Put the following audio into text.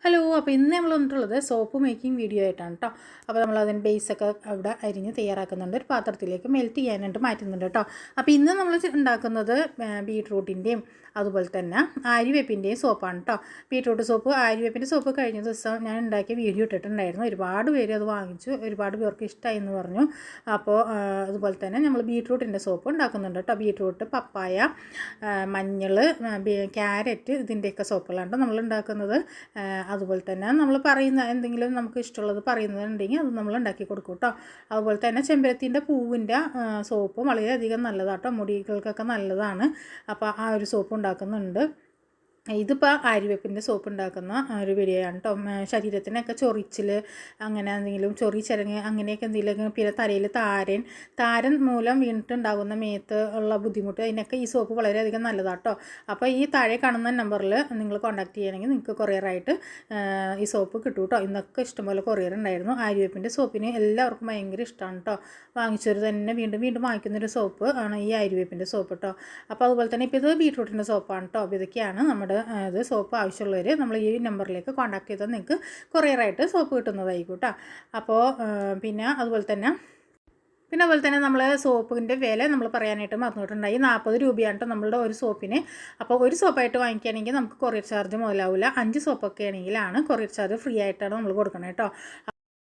Hello. അപ്പോൾ ഇന്ന് നമ്മൾ വന്നിട്ടുള്ളത് സോപ്പ് മേക്കിംഗ് വീഡിയോ ആയിട്ടാണ് കേട്ടോ. അപ്പോൾ നമ്മൾ അതിന് ബേസൊക്കെ അവിടെ അരിഞ്ഞ് തയ്യാറാക്കുന്നുണ്ട്. ഒരു പാത്രത്തിലേക്ക് മെൽറ്റ് ചെയ്യാനായിട്ട് മാറ്റുന്നുണ്ട് കേട്ടോ. അപ്പോൾ ഇന്ന് നമ്മൾ ഉണ്ടാക്കുന്നത് ബീട്രൂട്ടിൻ്റെയും അതുപോലെ തന്നെ ആര്യവേപ്പിൻ്റെയും സോപ്പാണ് കേട്ടോ. ബീട്രൂട്ട് സോപ്പ്, ആര്യവേപ്പിൻ്റെ സോപ്പ് കഴിഞ്ഞ ദിവസം ഞാൻ ഉണ്ടാക്കിയ വീഡിയോ ഇട്ടിട്ടുണ്ടായിരുന്നു. ഒരുപാട് പേര് അത് വാങ്ങിച്ചു, ഒരുപാട് പേർക്ക് ഇഷ്ടമായി എന്ന് പറഞ്ഞു. അപ്പോൾ അതുപോലെ തന്നെ നമ്മൾ ബീട്രൂട്ടിൻ്റെ സോപ്പ് ഉണ്ടാക്കുന്നുണ്ട് കേട്ടോ. ബീട്രൂട്ട്, പപ്പായ, മഞ്ഞൾ, ക്യാരറ്റ്, ഇതിൻ്റെയൊക്കെ സോപ്പുകളാണ് നമ്മൾ ഉണ്ടാക്കുന്നത്. അതുപോലെ തന്നെ നമ്മൾ പറയുന്ന എന്തെങ്കിലും നമുക്ക് ഇഷ്ടമുള്ളത് പറയുന്നതുണ്ടെങ്കിൽ അത് നമ്മൾ ഉണ്ടാക്കി കൊടുക്കും കേട്ടോ. അതുപോലെ തന്നെ ചെമ്പരത്തിൻ്റെ പൂവിൻ്റെ സോപ്പും വളരെയധികം നല്ലതാട്ടോ, മുടികൾക്കൊക്കെ നല്ലതാണ്. അപ്പോൾ ആ ഒരു സോപ്പ് ഉണ്ടാക്കുന്നുണ്ട്. ഇതിപ്പോൾ ആര്യവേപ്പിൻ്റെ സോപ്പ് ഉണ്ടാക്കുന്ന ഒരു വീഡിയോ ആണ് കേട്ടോ. ശരീരത്തിനൊക്കെ ചൊറിച്ചിൽ, അങ്ങനെ എന്തെങ്കിലും ചൊറിച്ചിറങ്ങി അങ്ങനെയൊക്കെ എന്തെങ്കിലും, പിന്നെ തലയിൽ താരൻ മൂലം വീണിട്ടുണ്ടാകുന്ന മേത്ത് ഉള്ള ബുദ്ധിമുട്ട്, അതിനൊക്കെ ഈ സോപ്പ് വളരെയധികം നല്ലതാട്ടോ. അപ്പോൾ ഈ താഴെ കാണുന്ന നമ്പറിൽ നിങ്ങൾ കോൺടാക്ട് ചെയ്യണമെങ്കിൽ നിങ്ങൾക്ക് കൊറിയറായിട്ട് ഈ സോപ്പ് കിട്ടും കേട്ടോ. ഇന്നൊക്കെ ഇഷ്ടംപോലെ കൊറിയർ ഉണ്ടായിരുന്നു. ആര്യവേപ്പിൻ്റെ സോപ്പിന് എല്ലാവർക്കും ഭയങ്കര ഇഷ്ടമാണ് കേട്ടോ. വാങ്ങിച്ചവർ തന്നെ വീണ്ടും വീണ്ടും വാങ്ങിക്കുന്നൊരു സോപ്പ് ആണ് ഈ ആര്യവേപ്പിൻ്റെ സോപ്പ് കേട്ടോ. അപ്പോൾ അതുപോലെ തന്നെ ഇപ്പോൾ ഇത് ബീട്രൂട്ടിൻ്റെ സോപ്പാണ് കേട്ടോ. അപ്പോൾ ഇതൊക്കെയാണ് നമ്മുടെ ഇത് സോപ്പ് ആവശ്യമുള്ളവർ നമ്മൾ ഈ നമ്പറിലേക്ക് കോൺടാക്ട് ചെയ്താൽ നിങ്ങൾക്ക് കൊറിയറായിട്ട് സോപ്പ് കിട്ടുന്നതായിരിക്കും കേട്ടോ. അപ്പോൾ പിന്നെ അതുപോലെ തന്നെ നമ്മൾ സോപ്പിൻ്റെ വില നമ്മൾ പറയാനായിട്ട് മറന്നിട്ടുണ്ടായി. 40 രൂപയാണ് കേട്ടോ നമ്മളുടെ ഒരു സോപ്പിന്. അപ്പോൾ ഒരു സോപ്പായിട്ട് വാങ്ങിക്കുകയാണെങ്കിൽ നമുക്ക് കൊറിയർ ചാർജ് മുതലാവില്ല. 5 സോപ്പൊക്കെ ആണെങ്കിലാണ് കൊറിയർ ചാർജ് ഫ്രീ ആയിട്ടാണ് നമ്മൾ കൊടുക്കണം കേട്ടോ.